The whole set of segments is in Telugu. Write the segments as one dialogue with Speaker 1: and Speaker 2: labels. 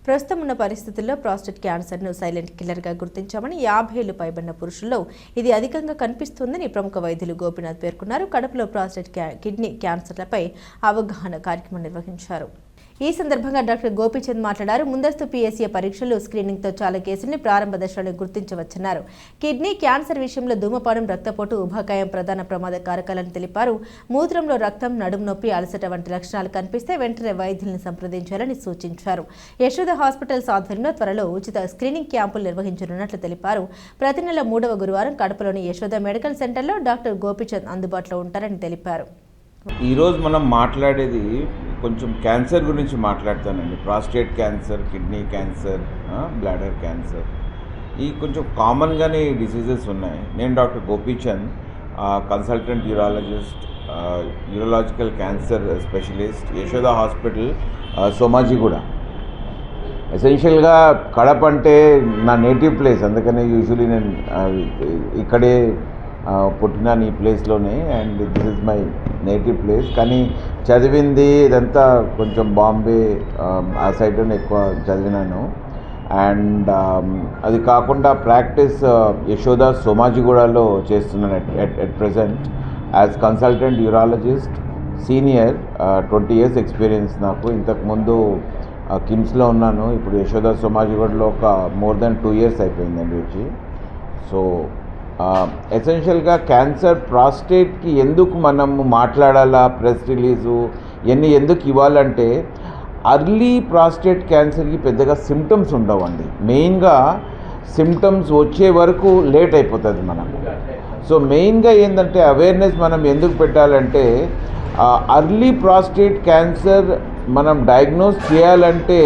Speaker 1: ప్రస్తుతం ఉన్న పరిస్థితుల్లో ప్రాస్టేట్ క్యాన్సర్ను సైలెంట్ కిల్లర్గా గుర్తించామని 50 ఏళ్లు పైబడిన పురుషుల్లో ఇది అధికంగా కనిపిస్తుందని ప్రముఖ వైద్యులు గోపీనాథ్ పేర్కొన్నారు. కడపలో ప్రాస్టేట్ కిడ్నీ క్యాన్సర్లపై అవగాహన కార్యక్రమం నిర్వహించారు. ఈ సందర్భంగా డాక్టర్ గోపీచంద్ మాట్లాడారు. ముందస్తు పీఎస్ఏ పరీక్షలు స్క్రీనింగ్తో చాలా కేసుల్ని ప్రారంభ దశలో గుర్తించవచ్చన్నారు. కిడ్నీ క్యాన్సర్ విషయంలో ధూమపానం, రక్తపోటు, ఉబకాయం ప్రధాన ప్రమాద కారకాలని తెలిపారు. మూత్రంలో రక్తం, నడుము నొప్పి, అలసట వంటి లక్షణాలు కనిపిస్తే వెంటనే వైద్యులను సంప్రదించాలని సూచించారు. యశోద హాస్పిటల్స్ ఆధ్వర్యంలో త్వరలో ఉచిత స్క్రీనింగ్ క్యాంపులు నిర్వహించనున్నట్లు తెలిపారు. ప్రతి నెల 3వ గురువారం కడపలోని యశోద మెడికల్ సెంటర్లో డాక్టర్ గోపీచంద్ అందుబాటులో ఉంటారని తెలిపారు.
Speaker 2: ఈరోజు మనం మాట్లాడేది కొంచెం క్యాన్సర్ గురించి మాట్లాడతానండి. Prostate cancer, kidney cancer, bladder cancer, ఈ కొంచెం కామన్గానే డిసీజెస్ ఉన్నాయి. నేను doctor Gopichand, consultant urologist, urological cancer specialist, Yashoda hospital, Somajiguda. ఎసెన్షియల్గా కడప అంటే నా నేటివ్ ప్లేస్, అందుకనే యూజువలీ నేను ఇక్కడే పుట్టినాను, ఈ ప్లేస్లోనే. And this is my native place. కానీ చదివింది ఇదంతా కొంచెం బాంబే ఆ సైడ్లోనే ఎక్కువ చదివినాను. అండ్ అది కాకుండా ప్రాక్టీస్ యశోద సోమాజిగూడలో చేస్తున్నాను at present as consultant urologist, senior. 20 years experience నాకు. ఇంతకుముందు కిమ్స్లో ఉన్నాను. ఇప్పుడు యశోద సోమాజిగూడలో ఒక more than 2 years అయిపోయిందండి వచ్చి. సో ఎసెన్షియల్గా క్యాన్సర్, ప్రాస్టేట్కి ఎందుకు మనము మాట్లాడాలా, ప్రెస్ రిలీజు ఇవన్నీ ఎందుకు ఇవ్వాలంటే, అర్లీ ప్రాస్టేట్ క్యాన్సర్కి పెద్దగా సిమ్టమ్స్ ఉండవండి. మెయిన్గా సిమ్టమ్స్ వచ్చే వరకు లేట్ అయిపోతుంది మనకు. సో మెయిన్గా ఏంటంటే అవేర్నెస్ మనం ఎందుకు పెట్టాలంటే, అర్లీ ప్రాస్టేట్ క్యాన్సర్ మనం డయాగ్నోస్ చేయాలంటే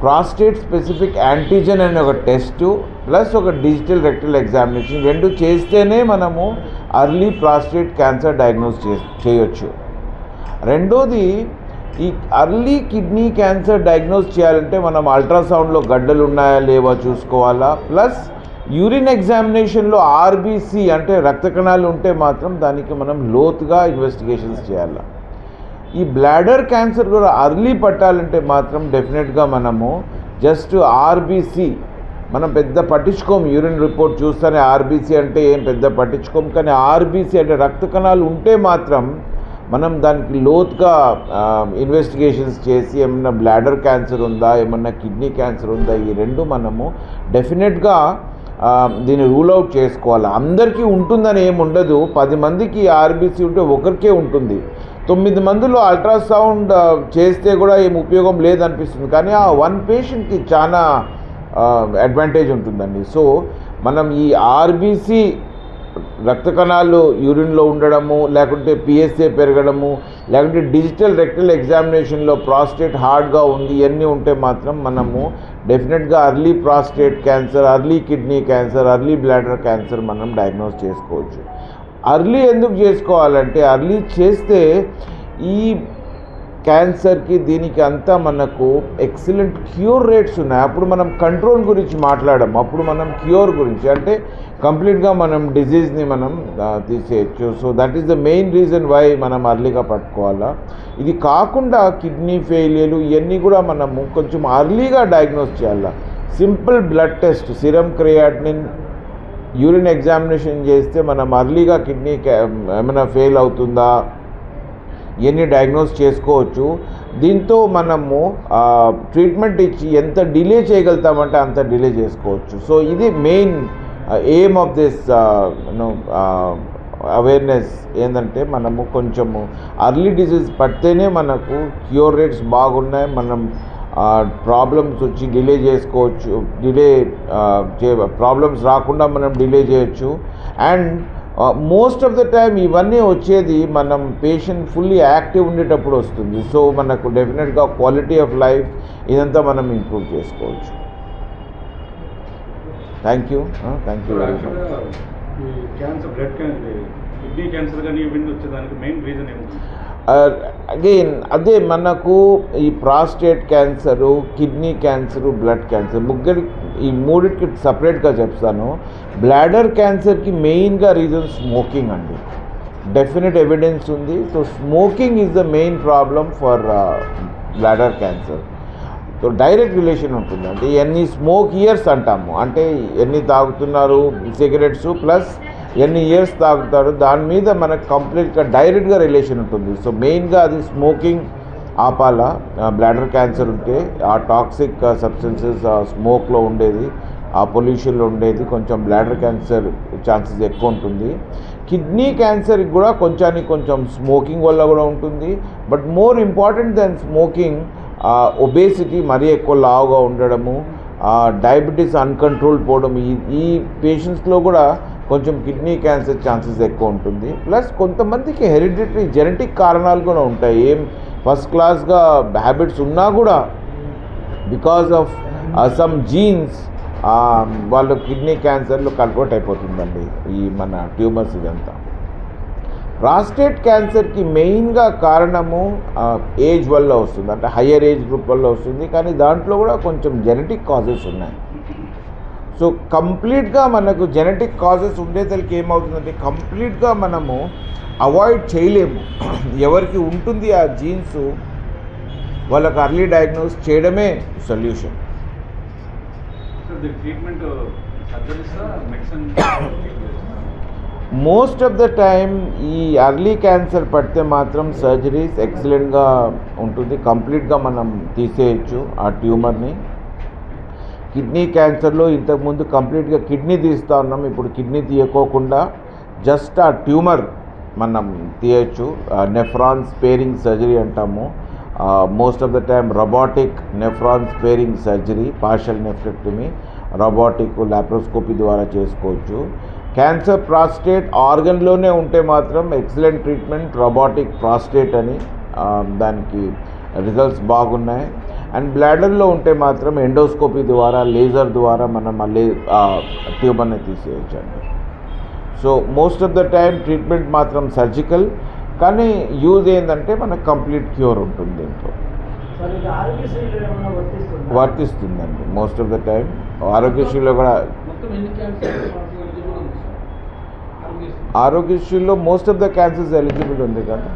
Speaker 2: ప్రాస్టేట్ స్పెసిఫిక్ యాంటీజెన్ అనే ఒక టెస్టు ప్లస్ ఒక డిజిటల్ రెక్టల్ ఎగ్జామినేషన్ 2 చేస్తేనే మనము అర్లీ ప్రాస్టేట్ క్యాన్సర్ డయాగ్నోస్ చేయొచ్చు. రెండోది, ఈ అర్లీ కిడ్నీ క్యాన్సర్ డయాగ్నోస్ చేయాలంటే మనం అల్ట్రాసౌండ్లో గడ్డలు ఉన్నాయా లేవా చూసుకోవాలా. ప్లస్ యూరిన్ ఎగ్జామినేషన్లో ఆర్బీసీ అంటే రక్త కణాలు ఉంటే మాత్రం దానికి మనం లోతుగా ఇన్వెస్టిగేషన్స్ చేయాలి. ఈ బ్లాడర్ క్యాన్సర్ కూడా అర్లీ పట్టాలంటే మాత్రం డెఫినెట్గా మనము జస్ట్ ఆర్బీసీ మనం పెద్ద పట్టించుకోము. యూరిన్ రిపోర్ట్ చూస్తేనే ఆర్బీసీ అంటే ఏం పెద్ద పట్టించుకోము. కానీ ఆర్బీసీ అంటే రక్త కణాలు ఉంటే మాత్రం మనం దానికి లోతుగా ఇన్వెస్టిగేషన్స్ చేసి ఏమన్నా బ్లాడర్ క్యాన్సర్ ఉందా, ఏమన్నా కిడ్నీ క్యాన్సర్ ఉందా, ఈ 2 మనము డెఫినెట్గా దీన్ని రూల్ అవుట్ చేసుకోవాలి. అందరికీ ఉంటుందని ఏమి ఉండదు. 10 మందికి ఆర్బీసీ ఉంటే ఒకరికే ఉంటుంది. 9 మందిలో అల్ట్రాసౌండ్ చేస్తే కూడా ఏం ఉపయోగం లేదనిపిస్తుంది. కానీ ఆ 1 పేషెంట్కి చాలా అడ్వాంటేజ్ ఉంటుందండి. సో మనం ఈ ఆర్బీసీ రక్త కణాలు యూరిన్లో ఉండడము, లేకుంటే పిఎస్ఏ పెరగడము, లేకుంటే డిజిటల్ రెక్టల్ ఎగ్జామినేషన్లో ప్రాస్టేట్ హార్డ్గా ఉంది, ఇవన్నీ ఉంటే మాత్రం మనము డెఫినెట్గా early prostate cancer, early kidney cancer, early bladder cancer మనం డయాగ్నోస్ చేసుకోవచ్చు. అర్లీ ఎందుకు చేసుకోవాలంటే, అర్లీ చేస్తే ఈ క్యాన్సర్కి దీనికి అంతా మనకు ఎక్సలెంట్ క్యూర్ రేట్స్ ఉన్నాయి. అప్పుడు మనం కంట్రోల్ గురించి మాట్లాడము, అప్పుడు మనం క్యూర్ గురించి, అంటే కంప్లీట్గా మనం డిజీజ్ని మనం తీసేయచ్చు. So that is the main reason why మనం అర్లీగా పట్టుకోవాలా. ఇది కాకుండా కిడ్నీ ఫెయిలియర్లు ఇవన్నీ కూడా మనము కొంచెం అర్లీగా డయాగ్నోస్ చేయాలి. Simple blood test, serum creatinine, urine examination చేస్తే మనం అర్లీగా కిడ్నీ ఏమైనా ఫెయిల్ అవుతుందా ఇవన్నీ డయాగ్నోస్ చేసుకోవచ్చు. దీంతో మనము ట్రీట్మెంట్ ఇచ్చి ఎంత డిలే చేయగలుగుతామంటే అంత డిలే చేసుకోవచ్చు. సో ఇది main aim of this awareness ఏంటంటే, మనము కొంచెము అర్లీ డిసీజ్ పడితేనే మనకు క్యూర్ రేట్స్ బాగున్నాయి. మనం ప్రాబ్లమ్స్ వచ్చి డిలే చేసుకోవచ్చు, ప్రాబ్లమ్స్ రాకుండా మనం డిలే చేయొచ్చు. And most of the time ఇవన్నీ వచ్చేది మనం పేషెంట్ ఫుల్లీ యాక్టివ్ ఉండేటప్పుడు వస్తుంది. సో మనకు డెఫినెట్గా క్వాలిటీ ఆఫ్ లైఫ్ ఇదంతా మనం ఇంప్రూవ్ చేసుకోవచ్చు. Thank you very much. Again అదే మనకు ఈ prostate cancer, kidney cancer, blood cancer ఈ మూడింటికి సపరేట్గా చెప్తాను. బ్లాడర్ క్యాన్సర్కి మెయిన్గా రీజన్ స్మోకింగ్ అండి. డెఫినెట్ ఎవిడెన్స్ ఉంది. So smoking is the main problem for bladder cancer. So direct relation ఉంటుంది. అంటే ఎన్ని స్మోక్ ఇయర్స్ అంటాము, అంటే ఎన్ని తాగుతున్నారు సిగరెట్స్ ప్లస్ ఎన్ని ఇయర్స్ తాగుతారు, దాని మీద మనకు కంప్లీట్గా డైరెక్ట్గా రిలేషన్ ఉంటుంది. సో మెయిన్గా అది స్మోకింగ్ ఆపాలా. బ్లాడర్ క్యాన్సర్ ఉంటే ఆ టాక్సిక్ సబ్స్టెన్సెస్ స్మోక్లో ఉండేది, ఆ పొల్యూషన్లో ఉండేది, కొంచెం బ్లాడర్ క్యాన్సర్ ఛాన్సెస్ ఎక్కువ ఉంటుంది. కిడ్నీ క్యాన్సర్కి కూడా కొంచెం స్మోకింగ్ వల్ల కూడా ఉంటుంది. But more important than smoking obesity, మరీ ఎక్కువ లావుగా ఉండడము, డయాబెటీస్ అన్కంట్రోల్ పోవడం, ఈ పేషెంట్స్లో కూడా కొంచెం కిడ్నీ క్యాన్సర్ ఛాన్సెస్ ఎక్కువ ఉంటుంది. ప్లస్ కొంతమందికి హెరిడిటరీ జెనెటిక్ కారణాలు కూడా ఉంటాయి. ఏం ఫస్ట్ క్లాస్గా హ్యాబిట్స్ ఉన్నా కూడా బికాజ్ ఆఫ్ సమ్ జీన్స్ వాళ్ళు కిడ్నీ క్యాన్సర్లో కన్వర్ట్ అయిపోతుందండి ఈ మన ట్యూమర్స్. ఇదంతా ప్రాస్టేట్ క్యాన్సర్కి మెయిన్గా కారణము ఏజ్ వల్ల వస్తుంది, అంటే హయ్యర్ ఏజ్ గ్రూప్ వల్ల వస్తుంది. కానీ దాంట్లో కూడా కొంచెం జెనెటిక్ కాజెస్ ఉన్నాయి. సో కంప్లీట్గా మనకు జెనెటిక్ కాజెస్ ఉండేసరికి ఏమవుతుందంటే కంప్లీట్గా మనము అవాయిడ్ చేయలేము. ఎవరికి ఉంటుంది ఆ జీన్స్ వాళ్ళకి అర్లీ డయాగ్నోస్ చేయడమే solution. Most of the time ఈ అర్లీ క్యాన్సర్ పడితే మాత్రం సర్జరీస్ ఎక్సలెంట్గా ఉంటుంది, కంప్లీట్గా మనం తీసేయచ్చు ఆ ట్యూమర్ని. కిడ్నీ క్యాన్సర్లో ఇంతకుముందు కంప్లీట్గా కిడ్నీ తీస్తూ ఉన్నాం, ఇప్పుడు కిడ్నీ తీయకోకుండా జస్ట్ ఆ ట్యూమర్ మనం తీయచ్చు. నెఫ్రాన్ స్పేరింగ్ సర్జరీ అంటాము. Most of the time robotic nephron sparing surgery, partial nephrectomy, robotic laparoscopy ద్వారా చేసుకోవచ్చు. క్యాన్సర్ ప్రాస్టేట్ ఆర్గన్లోనే ఉంటే మాత్రం ఎక్సలెంట్ ట్రీట్మెంట్ రోబోటిక్ ప్రాస్టేట్ అని, దానికి రిజల్ట్స్ బాగున్నాయి. అండ్ బ్లాడర్లో ఉంటే మాత్రం ఎండోస్కోపీ ద్వారా లేజర్ ద్వారా మనం మళ్ళీ ట్యూబర్ని తీసేయచ్చండి. So most of the time treatment మాత్రం సర్జికల్, కానీ యూజ్ ఏంటంటే మనకు కంప్లీట్ క్యూర్ ఉంటుంది దీంట్లో. వర్తిస్తుందండి మోస్ట్ ఆఫ్ ద టైం. ఆరోగ్యశ్రీలో కూడా ఆరోగ్యశ్రీలో most of the cancers eligible ఉంది కదా.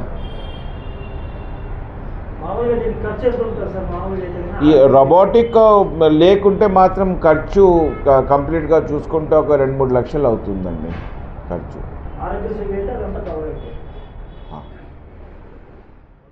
Speaker 2: ఈ రోబోటిక్ లేకుంటే మాత్రం ఖర్చు కంప్లీట్గా చూసుకుంటే ఒక 2-3 లక్షలు అవుతుందండి ఖర్చు.